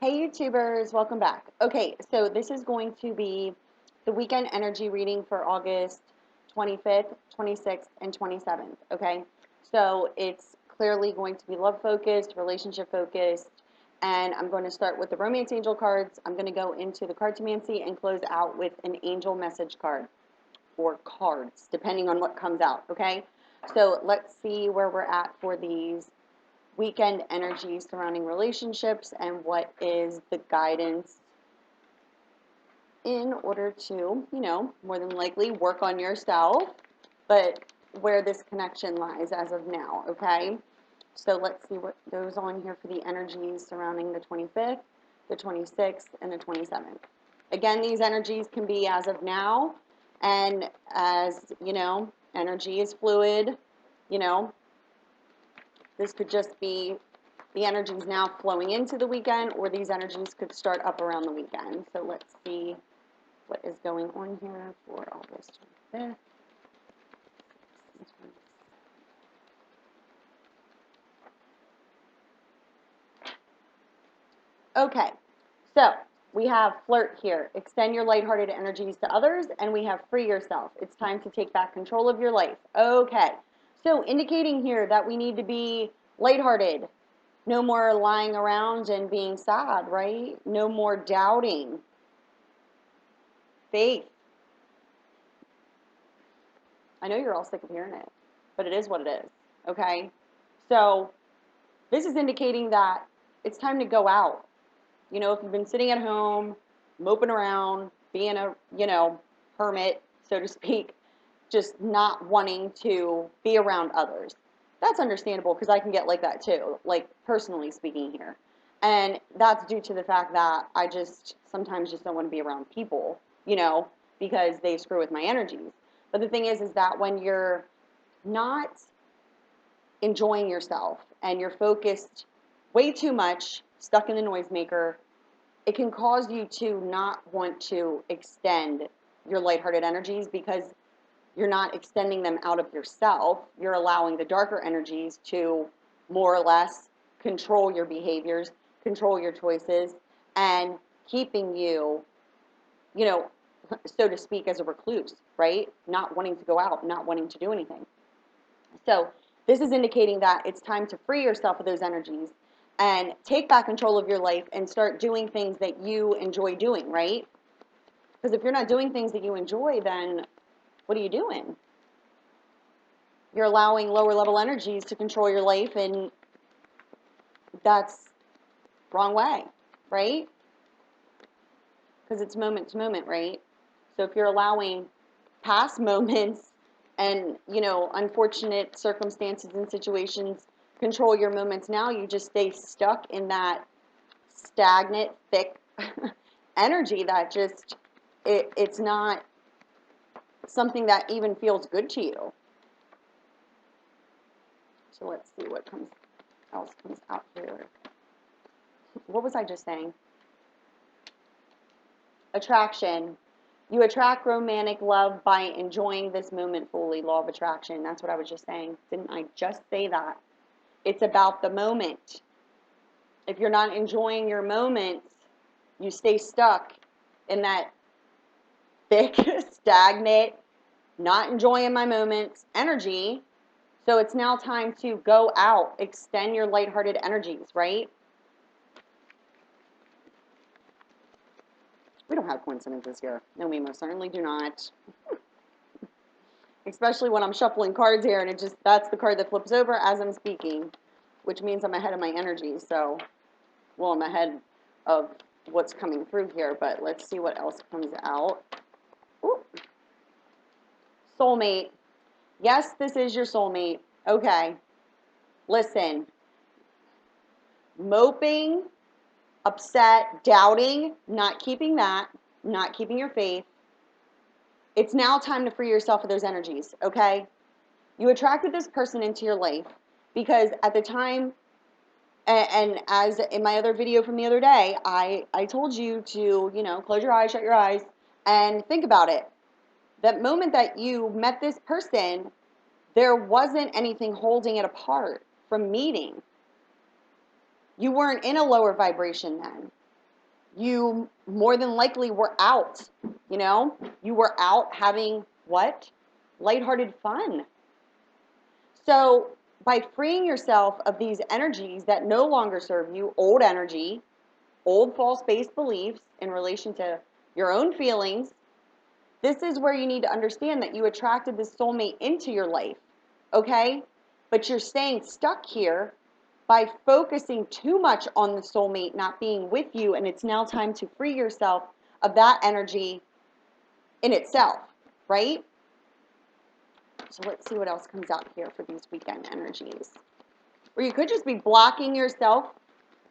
Hey YouTubers, welcome back. Okay, so this is going to be the weekend energy reading for August 25th, 26th, and 27th, okay? So it's clearly going to be love focused, relationship focused, and I'm going to start with the romance angel cards. I'm going to go into the cartomancy and close out with an angel message card or cards, depending on what comes out, okay? So let's see where we're at for these weekend energy surrounding relationships and what is the guidance in order to, more than likely work on yourself, but where this connection lies as of now, okay? So let's see what goes on here for the energies surrounding the 25th, the 26th, and the 27th. Again, these energies can be as of now, and as, energy is fluid, this could just be the energies now flowing into the weekend, or these energies could start up around the weekend. So let's see what is going on here for August 25th. Okay, so we have flirt here. Extend your lighthearted energies to others, and we have free yourself. It's time to take back control of your life. Okay, so indicating here that we need to be lighthearted. No more lying around and being sad, right? No more doubting. Faith. I know you're all sick of hearing it, but it is what it is, okay? So this is indicating that it's time to go out. If you've been sitting at home, moping around, being a, hermit, so to speak, just not wanting to be around others. That's understandable because I can get like that too, like personally speaking here. And that's due to the fact that I just sometimes just don't want to be around people, because they screw with my energies. But the thing is that when you're not enjoying yourself and you're focused way too much, stuck in the noisemaker, it can cause you to not want to extend your lighthearted energies because you're not extending them out of yourself. You're allowing the darker energies to more or less control your behaviors, control your choices, and keeping you, so to speak, as a recluse, right? Not wanting to go out, not wanting to do anything. So this is indicating that it's time to free yourself of those energies and take back control of your life and start doing things that you enjoy doing, right? Because if you're not doing things that you enjoy, then what are you doing? You're allowing lower level energies to control your life, and that's wrong way, right? Because it's moment to moment, right? So if you're allowing past moments and, unfortunate circumstances and situations control your moments now, you just stay stuck in that stagnant, thick energy that just, it's not something that even feels good to you. So let's see what else comes out here. What was I just saying? Attraction. You attract romantic love by enjoying this moment fully. Law of attraction. That's what I was just saying. Didn't I just say that? It's about the moment. If you're not enjoying your moments, you stay stuck in that thick, stagnant, not enjoying my moments energy. So it's now time to go out, extend your lighthearted energies, right? We don't have coincidences here. No, we most certainly do not. Especially when I'm shuffling cards here and that's the card that flips over as I'm speaking, which means I'm ahead of my energy. So, well, I'm ahead of what's coming through here, but let's see what else comes out. Ooh. Soulmate. Yes, this is your soulmate. Okay. Listen. Moping, upset, doubting, not keeping your faith. It's now time to free yourself of those energies, okay? You attracted this person into your life because at the time, and as in my other video from the other day, I told you to, close your eyes, shut your eyes, and think about it. That moment that you met this person, there wasn't anything holding it apart from meeting. You weren't in a lower vibration then. you more than likely were out, you know? You were out having what? Lighthearted fun. So by freeing yourself of these energies that no longer serve you, old energy, old false-based beliefs in relation to your own feelings, this is where you need to understand that you attracted this soulmate into your life, okay? But you're staying stuck here by focusing too much on the soulmate not being with you, and it's now time to free yourself of that energy in itself, right? So let's see what else comes out here for these weekend energies. Or you could just be blocking yourself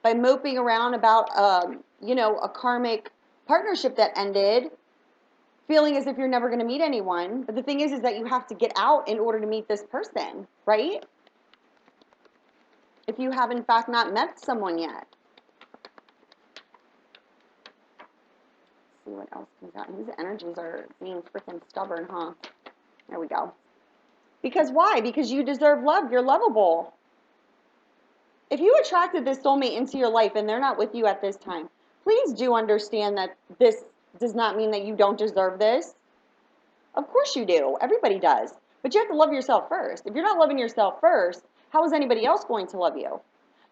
by moping around about, a karmic partnership that ended, feeling as if you're never going to meet anyone. But the thing is that you have to get out in order to meet this person, right? If you have, in fact, not met someone yet. Let's see what else comes out. These energies are being freaking stubborn, huh? There we go. Because why? Because you deserve love. You're lovable. If you attracted this soulmate into your life and they're not with you at this time, please do understand that this does not mean that you don't deserve this. Of course you do. Everybody does. But you have to love yourself first. If you're not loving yourself first, how is anybody else going to love you?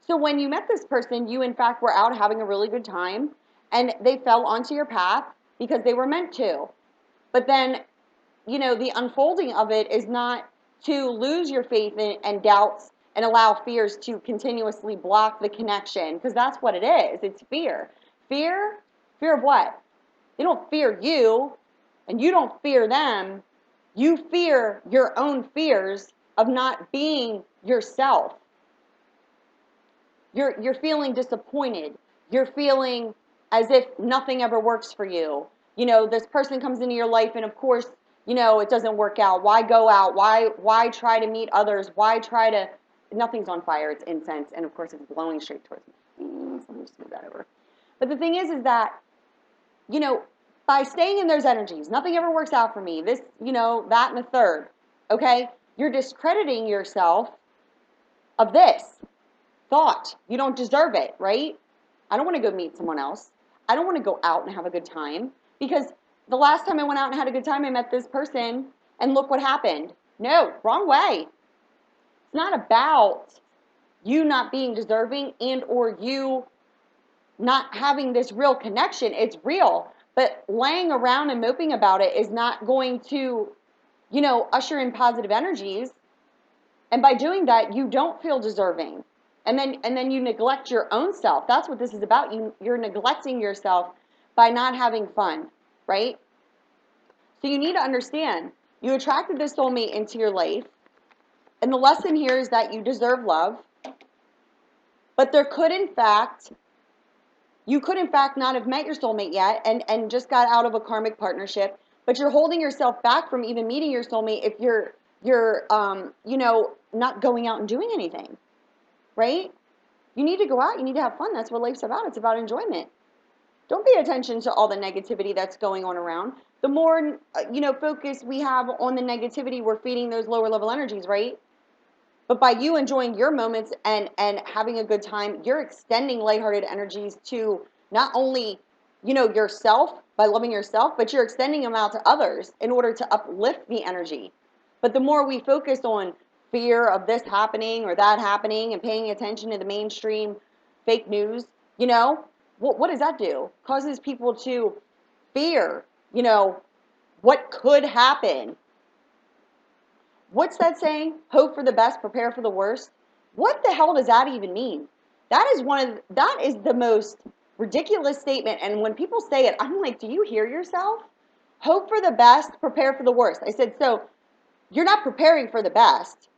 So when you met this person, you in fact were out having a really good time, and they fell onto your path because they were meant to. But then, the unfolding of it is not to lose your faith and doubts and allow fears to continuously block the connection, because that's what it is. It's fear. Fear of what? They don't fear you, and you don't fear them. You fear your own fears of not being yourself. You're feeling disappointed. You're feeling as if nothing ever works for you. This person comes into your life, and of course, it doesn't work out. Why go out? Why try to meet others? Why try to, nothing's on fire, it's incense, and of course it's blowing straight towards me. Let me just move that over. But the thing is that, by staying in those energies, nothing ever works out for me, this, that and the third, okay? You're discrediting yourself of this thought. You don't deserve it, right? I don't want to go meet someone else. I don't want to go out and have a good time, because the last time I went out and had a good time, I met this person, and look what happened. No, wrong way. It's not about you not being deserving and or you not having this real connection. It's real, but laying around and moping about it is not going to, usher in positive energies. And by doing that, you don't feel deserving. And then you neglect your own self. That's what this is about. You're neglecting yourself by not having fun, right? So you need to understand, you attracted this soulmate into your life, and the lesson here is that you deserve love, but you could in fact not have met your soulmate yet and just got out of a karmic partnership, but you're holding yourself back from even meeting your soulmate if you're not going out and doing anything, right? You need to go out, you need to have fun. That's what life's about. It's about enjoyment. Don't pay attention to all the negativity that's going on around. The more, focus we have on the negativity, we're feeding those lower level energies, right? But by you enjoying your moments and having a good time, you're extending lighthearted energies to not only, yourself by loving yourself, but you're extending them out to others in order to uplift the energy. But the more we focus on fear of this happening or that happening and paying attention to the mainstream fake news, what does that do? Causes people to fear, what could happen. What's that saying? Hope for the best, prepare for the worst. What the hell does that even mean? That is the most ridiculous statement. And when people say it, I'm like, do you hear yourself? Hope for the best, prepare for the worst. I said, so you're not preparing for the best.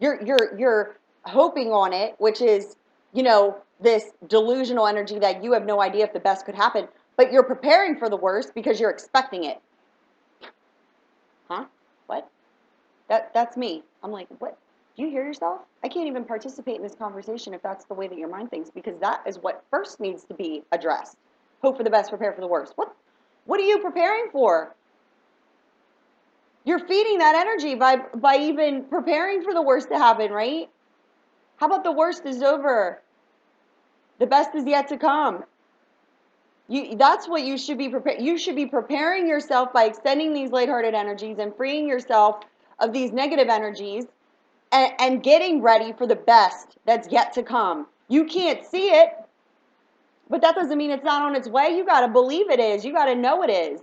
You're hoping on it, which is, this delusional energy that you have no idea if the best could happen, but you're preparing for the worst because you're expecting it. Huh? What? That's me. I'm like, what? Do you hear yourself? I can't even participate in this conversation if that's the way that your mind thinks, because that is what first needs to be addressed. Hope for the best, prepare for the worst. What are you preparing for? You're feeding that energy by even preparing for the worst to happen, right? How about the worst is over? The best is yet to come. That's what you should be prepared. You should be preparing yourself by extending these lighthearted energies and freeing yourself of these negative energies and getting ready for the best that's yet to come. You can't see it, but that doesn't mean it's not on its way. You got to believe it is. You got to know it is.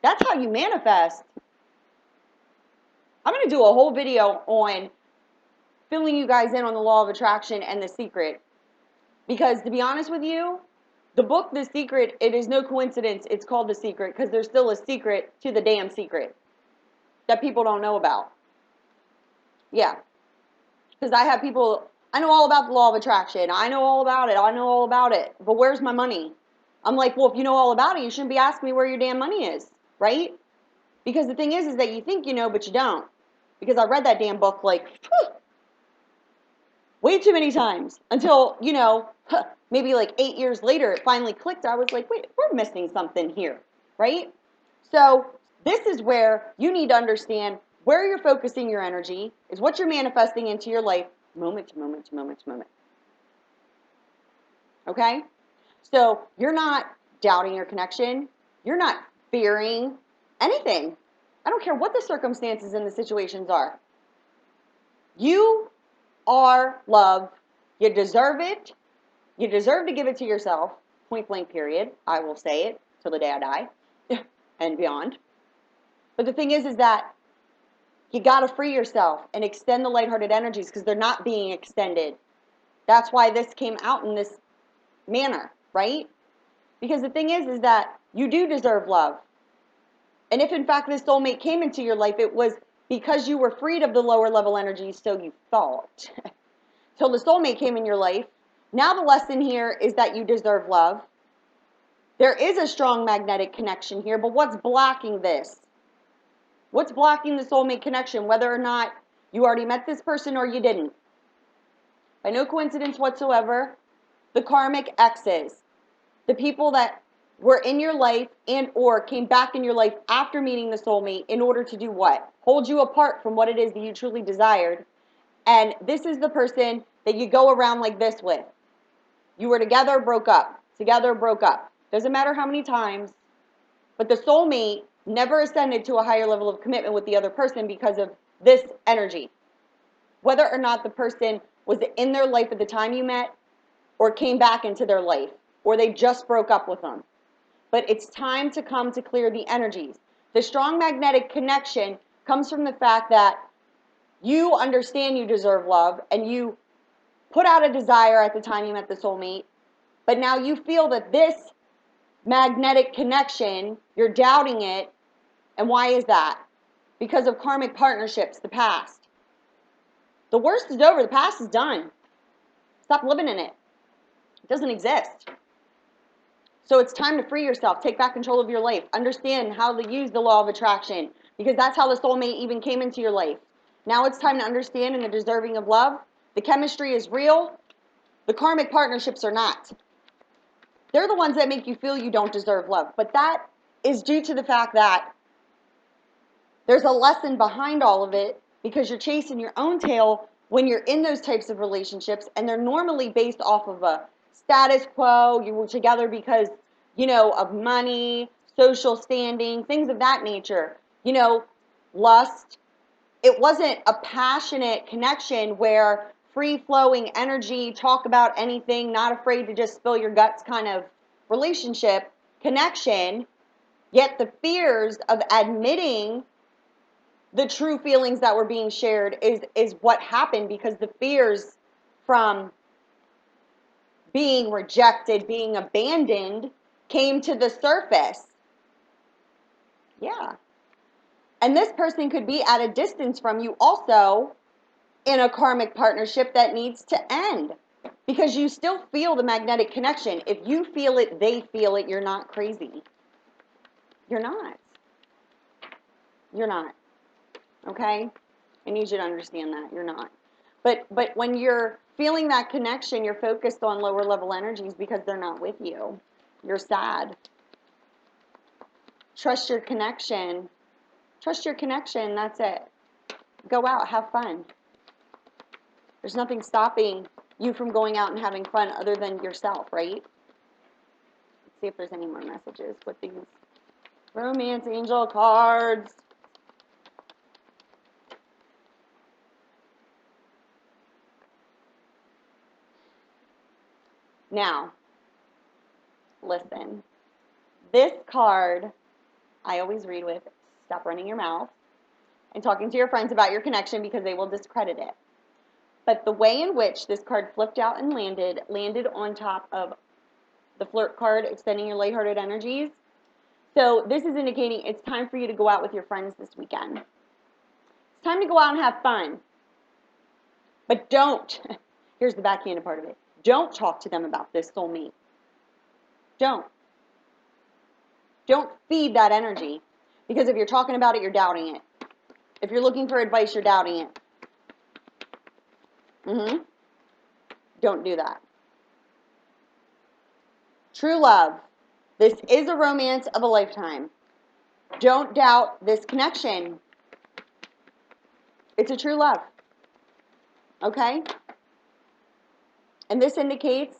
That's how you manifest. I'm going to do a whole video on filling you guys in on the law of attraction and The Secret. Because to be honest with you, the book The Secret, it is no coincidence it's called The Secret, because there's still a secret to the damn secret that people don't know about. Yeah. Because I have people, I know all about the law of attraction. I know all about it. I know all about it. But where's my money? I'm like, well, if you know all about it, you shouldn't be asking me where your damn money is, right? Because the thing is that you think you know, but you don't. Because I read that damn book like, way too many times until, maybe like 8 years later, it finally clicked. I was like, wait, we're missing something here, right? So this is where you need to understand where you're focusing your energy is what you're manifesting into your life moment to moment to moment to moment. Okay? So you're not doubting your connection. You're not fearing anything. I don't care what the circumstances and the situations are. You are love. You deserve it. You deserve to give it to yourself. Point blank period. I will say it till the day I die and beyond. But the thing is that you got to free yourself and extend the lighthearted energies because they're not being extended. That's why this came out in this manner, right? Because the thing is that you do deserve love. And if in fact this soulmate came into your life, it was because you were freed of the lower level energies, so you thought. Till the soulmate came in your life. Now the lesson here is that you deserve love. There is a strong magnetic connection here, but what's blocking this? What's blocking the soulmate connection, whether or not you already met this person or you didn't? By no coincidence whatsoever, the karmic exes, the people that were in your life and or came back in your life after meeting the soulmate in order to do what? Hold you apart from what it is that you truly desired. And this is the person that you go around like this with. You were together, broke up. Together, broke up. Doesn't matter how many times. But the soulmate never ascended to a higher level of commitment with the other person because of this energy. Whether or not the person was in their life at the time you met or came back into their life or they just broke up with them. But it's time to come to clear the energies. The strong magnetic connection comes from the fact that you understand you deserve love and you put out a desire at the time you met the soulmate, but now you feel that this magnetic connection, you're doubting it. And why is that? Because of karmic partnerships, the past. The worst is over. The past is done. Stop living in it. It doesn't exist. So it's time to free yourself. Take back control of your life. Understand how to use the law of attraction, because that's how the soulmate even came into your life. Now it's time to understand and the deserving of love. The chemistry is real. The karmic partnerships are not. They're the ones that make you feel you don't deserve love. But that is due to the fact that there's a lesson behind all of it, because you're chasing your own tail when you're in those types of relationships, and they're normally based off of a status quo. You were together because, of money, social standing, things of that nature. Lust. It wasn't a passionate connection where free-flowing energy, talk about anything, not afraid to just spill your guts kind of relationship, connection. Yet the fears of admitting the true feelings that were being shared is what happened, because the fears from being rejected, being abandoned, came to the surface. Yeah. And this person could be at a distance from you also in a karmic partnership that needs to end, because you still feel the magnetic connection. If you feel it, they feel it. You're not crazy. You're not. You're not. Okay? I need you to understand that. You're not. But when you're feeling that connection, you're focused on lower level energies because they're not with you. You're sad. Trust your connection. Trust your connection. That's it. Go out. Have fun. There's nothing stopping you from going out and having fun other than yourself, right? see if there's any more messages with these romance angel cards. Now, listen. This card, I always read with, stop running your mouth and talking to your friends about your connection because they will discredit it. But the way in which this card flipped out and landed on top of the flirt card, extending your lighthearted energies. So this is indicating it's time for you to go out with your friends this weekend. It's time to go out and have fun. But don't, here's the backhanded part of it, don't talk to them about this soulmate. Don't. Don't feed that energy. Because if you're talking about it, you're doubting it. If you're looking for advice, you're doubting it. Don't do that. True love. This is a romance of a lifetime. Don't doubt this connection. It's a true love. Okay? And this indicates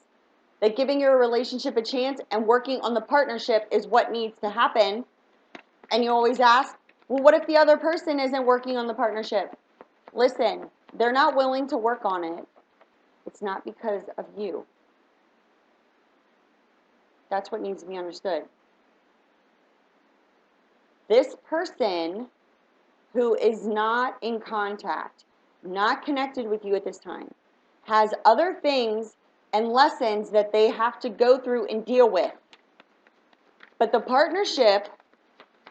that giving your relationship a chance and working on the partnership is what needs to happen. And you always ask, well, what if the other person isn't working on the partnership? Listen, they're not willing to work on it. It's not because of you. That's what needs to be understood. This person who is not in contact, not connected with you at this time, has other things and lessons that they have to go through and deal with. But the partnership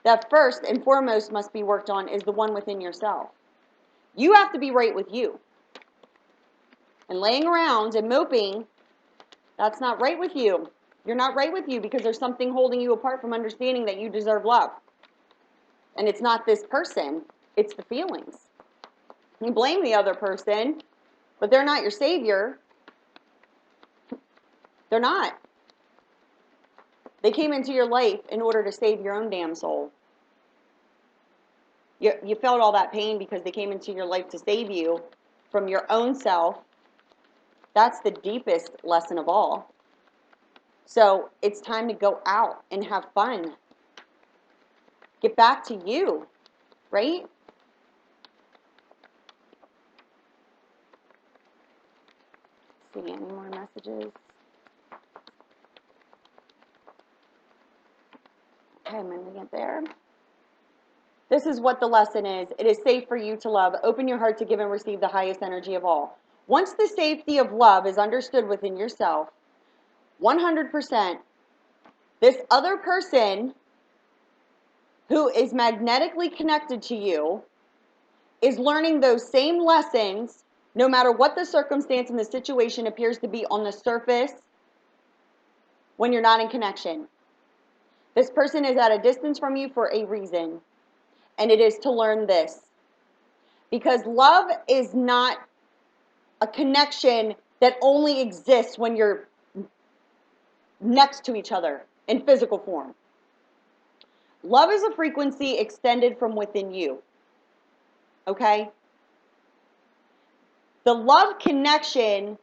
that first and foremost must be worked on is the one within yourself. You have to be right with you. And laying around and moping, that's not right with you. You're not right with you because there's something holding you apart from understanding that you deserve love. And it's not this person, it's the feelings. You blame the other person, but they're not your savior. They're not. They came into your life in order to save your own damn soul. You felt all that pain because they came into your life to save you from your own self. That's the deepest lesson of all. So it's time to go out and have fun. Get back to you, right? Let's see, any more messages? Okay, I'm going to get there. This is what the lesson is. It is safe for you to love. Open your heart to give and receive the highest energy of all. Once the safety of love is understood within yourself, 100%, this other person who is magnetically connected to you is learning those same lessons no matter what the circumstance and the situation appears to be on the surface when you're not in connection. This person is at a distance from you for a reason, and it is to learn this. Because love is not a connection that only exists when you're next to each other in physical form. Love is a frequency extended from within you. Okay? The love connection,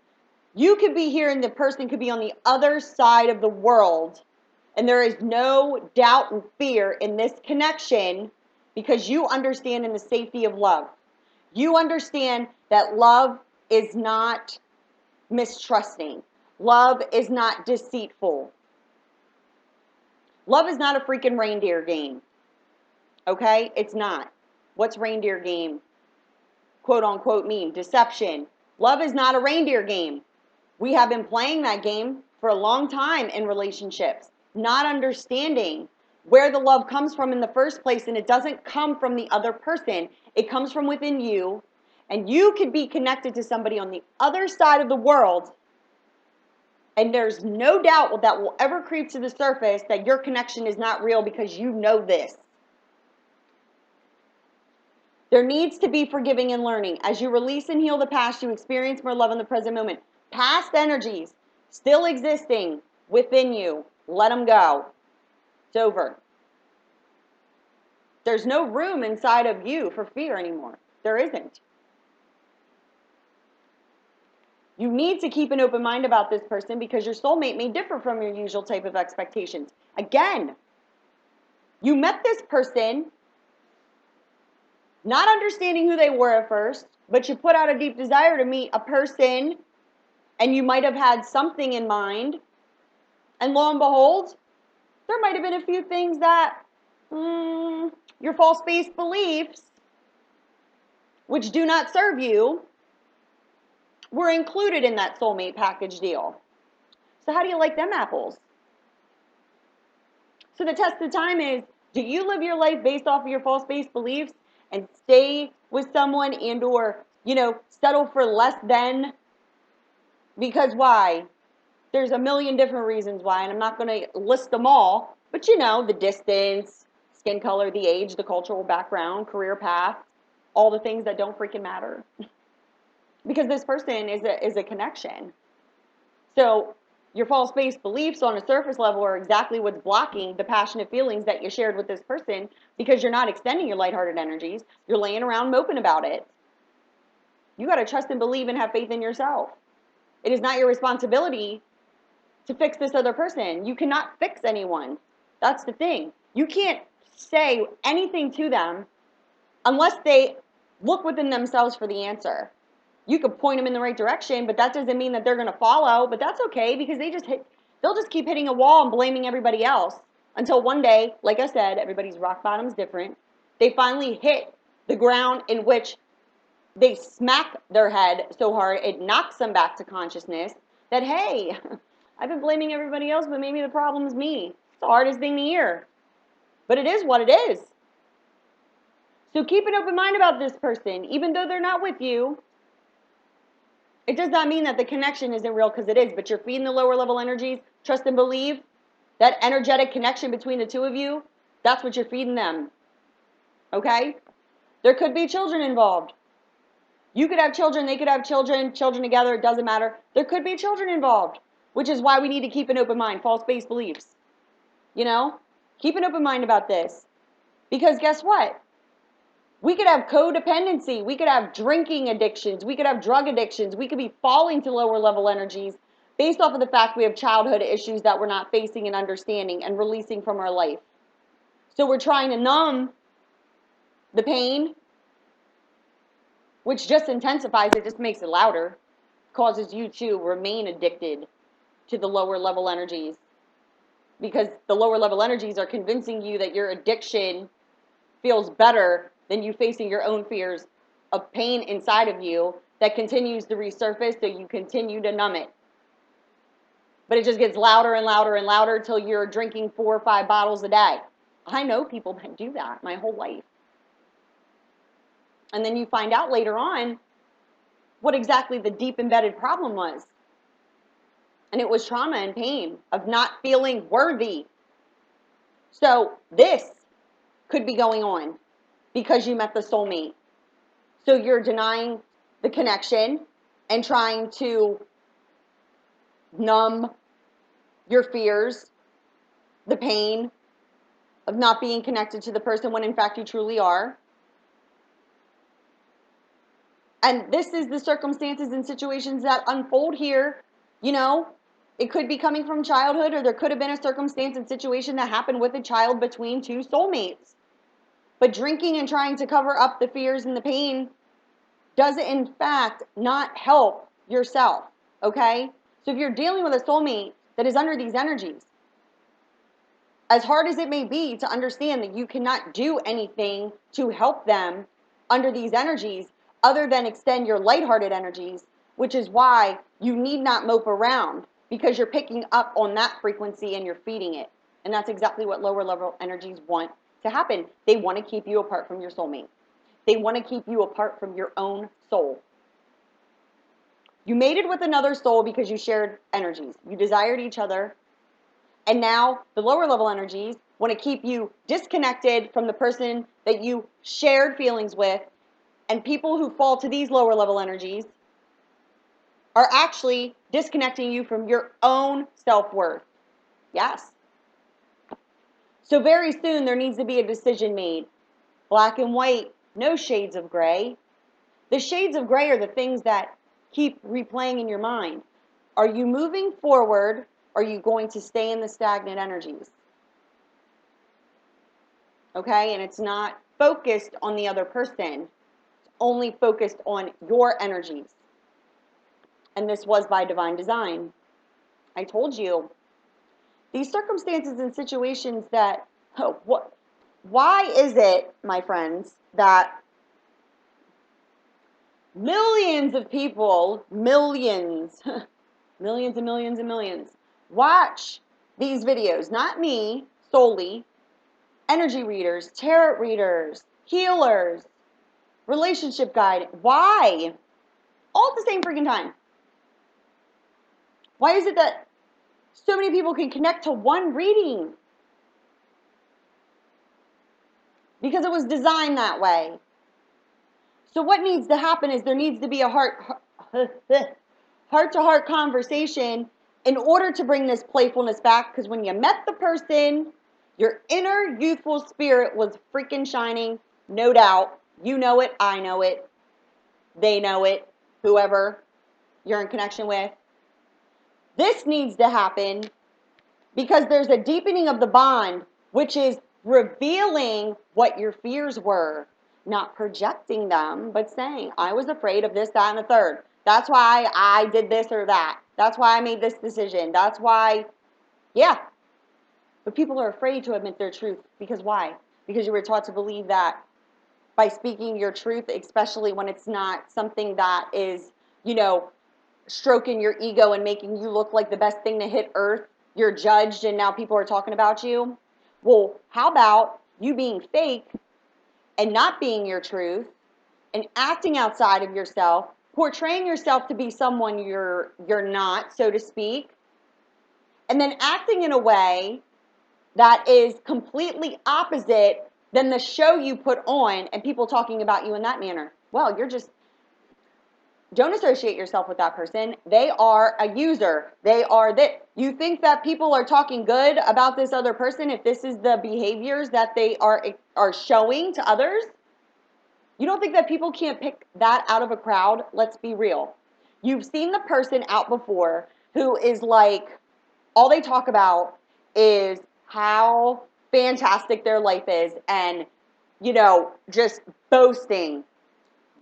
you could be here and the person could be on the other side of the world, and there is no doubt and fear in this connection because you understand in the safety of love. You understand that love is not mistrusting. Love is not deceitful. Love is not a freaking reindeer game. Okay? It's not. What's reindeer game? Quote unquote mean? Deception. Love is not a reindeer game. We have been playing that game for a long time in relationships, not understanding where the love comes from in the first place, and it doesn't come from the other person. It comes from within you, and you could be connected to somebody on the other side of the world, and there's no doubt that will ever creep to the surface that your connection is not real because you know this. There needs to be forgiving and learning. As you release and heal the past, you experience more love in the present moment. Past energies still existing within you, let them go. It's over. There's no room inside of you for fear anymore. There isn't. You need to keep an open mind about this person because your soulmate may differ from your usual type of expectations. Again, you met this person not understanding who they were at first, but you put out a deep desire to meet a person and you might have had something in mind. And lo and behold, there might have been a few things that your false-based beliefs, which do not serve you, were included in that soulmate package deal. So how do you like them apples? So the test of time is, do you live your life based off of your false-based beliefs and stay with someone and or, settle for less than? Because why? There's a million different reasons why, and I'm not going to list them all, but the distance, skin color, the age, the cultural background, career path, all the things that don't freaking matter. Because this person is a connection. So your false-based beliefs on a surface level are exactly what's blocking the passionate feelings that you shared with this person because you're not extending your lighthearted energies. You're laying around moping about it. You got to trust and believe and have faith in yourself. It is not your responsibility to fix this other person. You cannot fix anyone. That's the thing. You can't say anything to them unless they look within themselves for the answer. You could point them in the right direction, but that doesn't mean that they're going to follow. But that's okay because they'll just keep hitting a wall and blaming everybody else until one day, like I said, everybody's rock bottom is different. They finally hit the ground in which they smack their head so hard it knocks them back to consciousness that, hey, I've been blaming everybody else, but maybe the problem's me. It's the hardest thing to hear. But it is what it is. So keep an open mind about this person. Even though they're not with you, it does not mean that the connection isn't real, because it is, but you're feeding the lower level energies. Trust and believe. That energetic connection between the two of you, that's what you're feeding them. Okay? There could be children involved. You could have children, they could have children together, it doesn't matter. There could be children involved, which is why we need to keep an open mind, false-based beliefs. Keep an open mind about this. Because guess what? We could have codependency. We could have drinking addictions. We could have drug addictions. We could be falling to lower level energies based off of the fact we have childhood issues that we're not facing and understanding and releasing from our life. So we're trying to numb the pain, which just intensifies it, just makes it louder, causes you to remain addicted to the lower level energies. Because the lower level energies are convincing you that your addiction feels better than you facing your own fears of pain inside of you that continues to resurface, so you continue to numb it. But it just gets louder and louder and louder until you're drinking 4 or 5 bottles a day. I know people that do that my whole life. And then you find out later on what exactly the deep embedded problem was. And it was trauma and pain of not feeling worthy. So this could be going on because you met the soulmate. So you're denying the connection and trying to numb your fears, the pain of not being connected to the person when in fact you truly are. And this is the circumstances and situations that unfold here. It could be coming from childhood, or there could have been a circumstance and situation that happened with a child between two soulmates. But drinking and trying to cover up the fears and the pain does in fact not help yourself, okay? So if you're dealing with a soulmate that is under these energies, as hard as it may be to understand that you cannot do anything to help them under these energies other than extend your lighthearted energies, which is why you need not mope around, because you're picking up on that frequency and you're feeding it. And that's exactly what lower level energies want to happen. They want to keep you apart from your soulmate. They want to keep you apart from your own soul. You mated with another soul because you shared energies. You desired each other. And now the lower level energies want to keep you disconnected from the person that you shared feelings with. And people who fall to these lower level energies are actually disconnecting you from your own self-worth. Yes. So very soon there needs to be a decision made. Black and white, no shades of gray. The shades of gray are the things that keep replaying in your mind. Are you moving forward? Or are you going to stay in the stagnant energies? Okay, and it's not focused on the other person. It's only focused on your energies. And this was by divine design. I told you, these circumstances and situations that, why is it, my friends, that millions of people, millions, millions and millions and millions, watch these videos? Not me solely, energy readers, tarot readers, healers, relationship guide. Why? All at the same freaking time. Why is it that so many people can connect to one reading? Because it was designed that way. So what needs to happen is there needs to be a heart-to-heart conversation in order to bring this playfulness back, because when you met the person, your inner youthful spirit was freaking shining, no doubt. You know it, I know it, they know it, whoever you're in connection with. This needs to happen because there's a deepening of the bond, which is revealing what your fears were, not projecting them, but saying, I was afraid of this, that, and the third. That's why I did this or that. That's why I made this decision. That's why, yeah. But people are afraid to admit their truth. Because why? Because you were taught to believe that by speaking your truth, especially when it's not something that is, stroking your ego and making you look like the best thing to hit earth, you're judged and now people are talking about you. Well, how about you being fake and not being your truth and acting outside of yourself, portraying yourself to be someone you're not, so to speak, and then acting in a way that is completely opposite than the show you put on and people talking about you in that manner. Well, don't associate yourself with that person. They are a user. They are that. You think that people are talking good about this other person if this is the behaviors that they are showing to others? You don't think that people can't pick that out of a crowd? Let's be real. You've seen the person out before who is like, all they talk about is how fantastic their life is and, just boasting.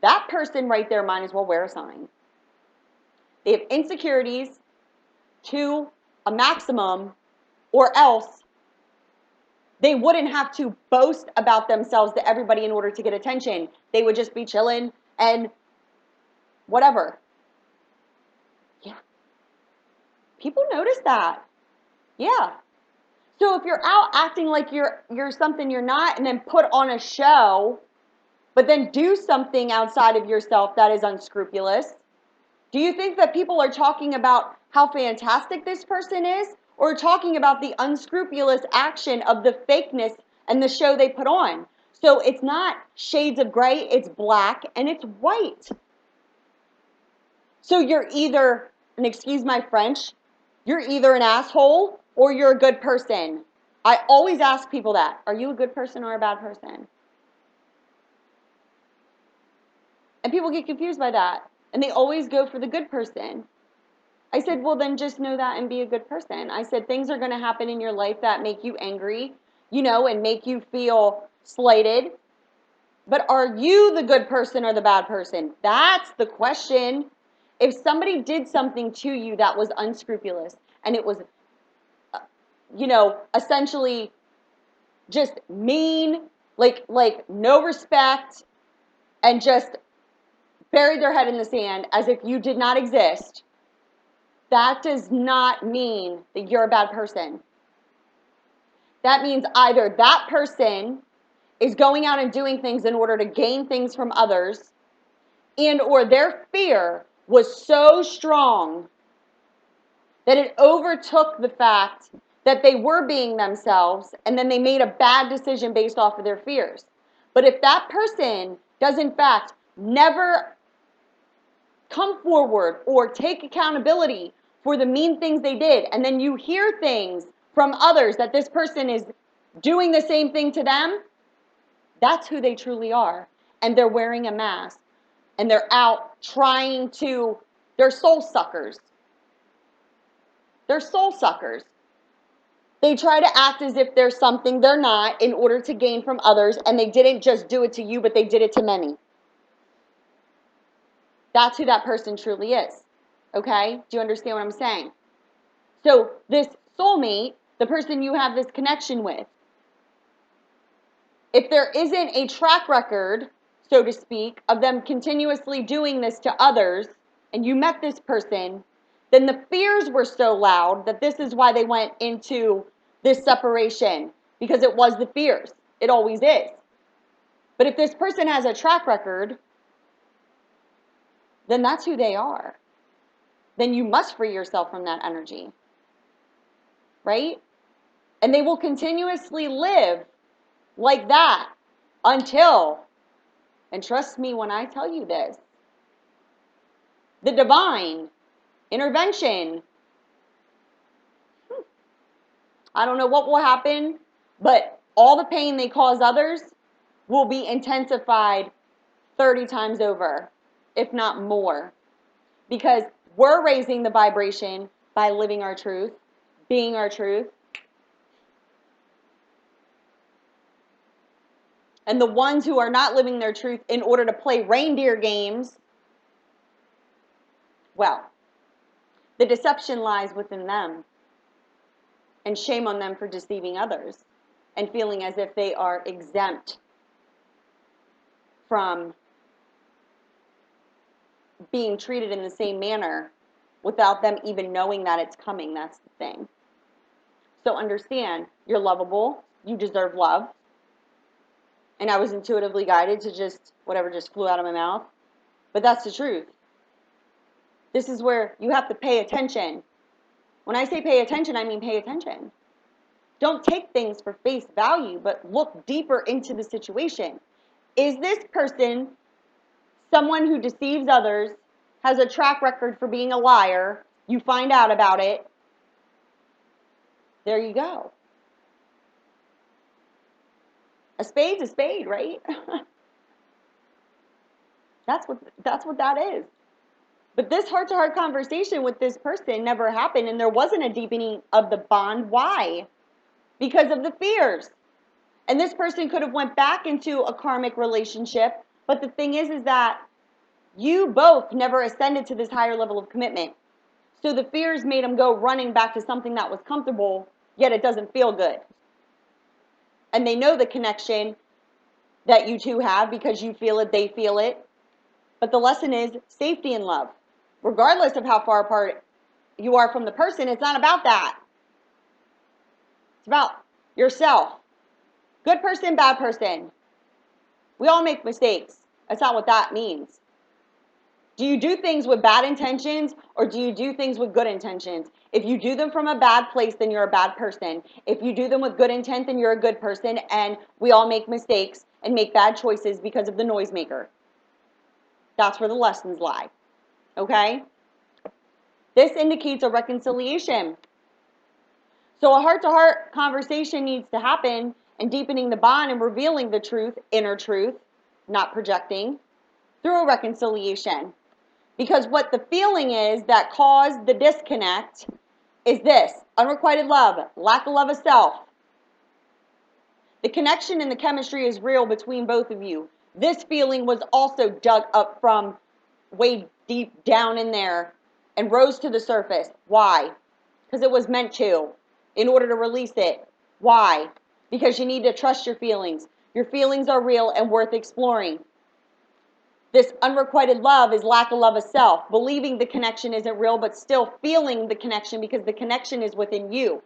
That person right there might as well wear a sign. They have insecurities to a maximum, or else they wouldn't have to boast about themselves to everybody in order to get attention. They would just be chilling and whatever. Yeah. People notice that. Yeah. So if you're out acting like you're something you're not and then put on a show, but then do something outside of yourself that is unscrupulous, do you think that people are talking about how fantastic this person is, or talking about the unscrupulous action of the fakeness and the show they put on? So it's not shades of gray, it's black and it's white. So you're either, and excuse my French, you're either an asshole or you're a good person. I always ask people that. Are you a good person or a bad person? And people get confused by that. And they always go for the good person. I said, well, then just know that and be a good person. I said, things are going to happen in your life that make you angry, and make you feel slighted. But are you the good person or the bad person? That's the question. If somebody did something to you that was unscrupulous and it was, essentially just mean, like no respect, and just buried their head in the sand as if you did not exist, that does not mean that you're a bad person. That means either that person is going out and doing things in order to gain things from others, and or their fear was so strong that it overtook the fact that they were being themselves, and then they made a bad decision based off of their fears. But if that person does in fact never come forward or take accountability for the mean things they did, and then you hear things from others that this person is doing the same thing to them, that's who they truly are. And they're wearing a mask. And they're out trying to They're soul suckers. They're soul suckers. They try to act as if they're something they're not in order to gain from others, and they didn't just do it to you, but they did it to many. That's who that person truly is. Okay? Do you understand what I'm saying? So this soulmate, the person you have this connection with, if there isn't a track record, so to speak, of them continuously doing this to others, and you met this person, then the fears were so loud that this is why they went into this separation, because it was the fears. It always is. But if this person has a track record, then that's who they are. Then you must free yourself from that energy. Right? And they will continuously live like that until, and trust me when I tell you this, the divine intervention, I don't know what will happen, but all the pain they cause others will be intensified 30 times over, if not more. Because we're raising the vibration by living our truth, being our truth. And the ones who are not living their truth in order to play reindeer games, well, the deception lies within them. And shame on them for deceiving others and feeling as if they are exempt from being treated in the same manner without them even knowing that it's coming. That's the thing. So understand, you're lovable. You deserve love. And I was intuitively guided to just, whatever just flew out of my mouth. But that's the truth. This is where you have to pay attention. When I say pay attention, I mean pay attention. Don't take things for face value, but look deeper into the situation. Is this person someone who deceives others, has a track record for being a liar? You find out about it. There you go. A spade's a spade, right? That's what that is. But this heart-to-heart conversation with this person never happened, and there wasn't a deepening of the bond. Why? Because of the fears. And this person could have went back into a karmic relationship, but the thing is that you both never ascended to this higher level of commitment. So the fears made them go running back to something that was comfortable, yet it doesn't feel good. And they know the connection that you two have because you feel it, they feel it. But the lesson is safety and love. Regardless of how far apart you are from the person, it's not about that. It's about yourself. Good person, bad person. We all make mistakes. That's not what that means. Do you do things with bad intentions or do you do things with good intentions? If you do them from a bad place, then you're a bad person. If you do them with good intent, then you're a good person, and we all make mistakes and make bad choices because of the noisemaker. That's where the lessons lie. Okay? This indicates a reconciliation. So a heart-to-heart conversation needs to happen, and deepening the bond and revealing the truth, inner truth, not projecting, through a reconciliation. Because what the feeling is that caused the disconnect is this: unrequited love, lack of love of self. The connection and the chemistry is real between both of you. This feeling was also dug up from way deep down in there and rose to the surface. Why? Because it was meant to, in order to release it. Why? Because you need to trust your feelings. Your feelings are real and worth exploring. This unrequited love is lack of love of self, believing the connection isn't real, but still feeling the connection because the connection is within you.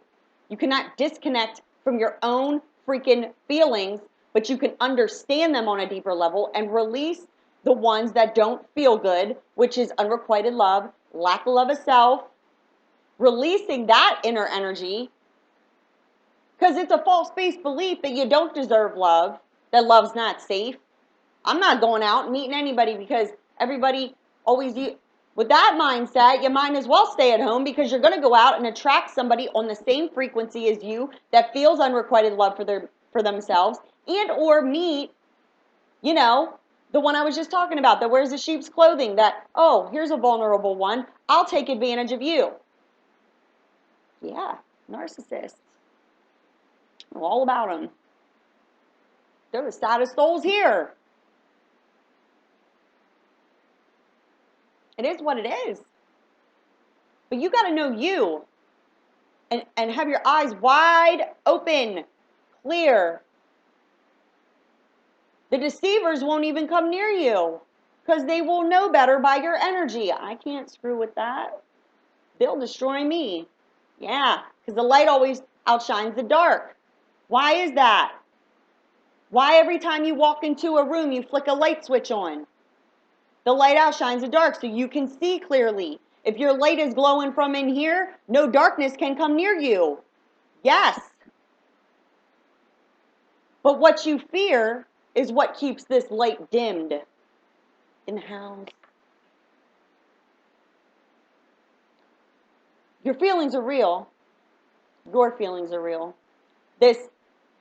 You cannot disconnect from your own freaking feelings, but you can understand them on a deeper level and release the ones that don't feel good, which is unrequited love, lack of love of self, releasing that inner energy, because it's a false-based belief that you don't deserve love, that love's not safe. I'm not going out and meeting anybody because everybody always, with that mindset, you might as well stay at home because you're going to go out and attract somebody on the same frequency as you that feels unrequited love for themselves, and or meet, The one I was just talking about that wears the sheep's clothing, that, oh, here's a vulnerable one. I'll take advantage of you. Yeah, narcissists. Know all about them. They're the saddest souls here. It is what it is. But you got to know you and have your eyes wide open, clear. The deceivers won't even come near you because they will know better by your energy. I can't screw with that. They'll destroy me. Yeah, because the light always outshines the dark. Why is that? Why every time you walk into a room, you flick a light switch on? The light outshines the dark so you can see clearly. If your light is glowing from in here, no darkness can come near you. Yes. But what you fear is what keeps this light dimmed in the house. Your feelings are real. Your feelings are real. This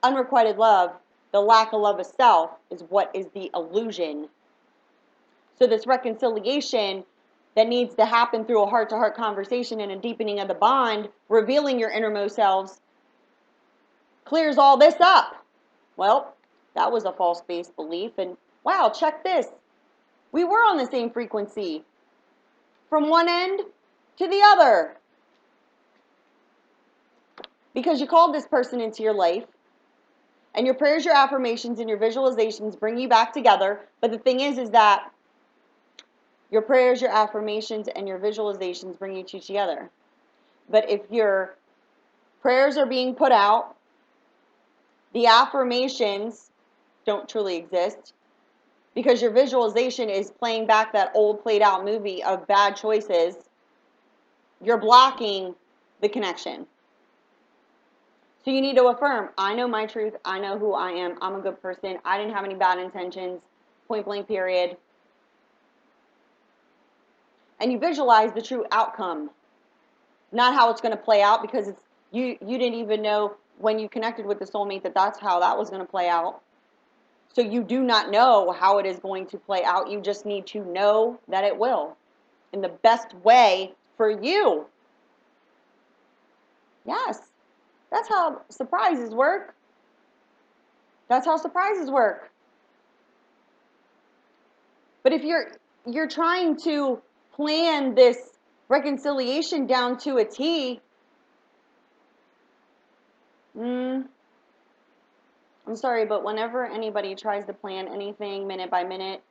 unrequited love, the lack of love of self, is what is the illusion. So this reconciliation that needs to happen through a heart-to-heart conversation and a deepening of the bond, revealing your innermost selves, clears all this up. Well, that was a false-based belief, and wow, check this. We were on the same frequency from one end to the other. Because you called this person into your life, and your prayers, your affirmations, and your visualizations bring you back together. But the thing is that your prayers, your affirmations, and your visualizations bring you two together. But if your prayers are being put out, the affirmations don't truly exist, because your visualization is playing back that old played out movie of bad choices, you're blocking the connection. So you need to affirm, I know my truth, I know who I am, I'm a good person, I didn't have any bad intentions, point blank period. And you visualize the true outcome, not how it's going to play out, because it's you didn't even know when you connected with the soulmate that that's how that was going to play out. So you do not know how it is going to play out. You just need to know that it will in the best way for you. Yes, that's how surprises work. That's how surprises work. But if you're trying to plan this reconciliation down to a T, I'm sorry, but whenever anybody tries to plan anything minute by minute,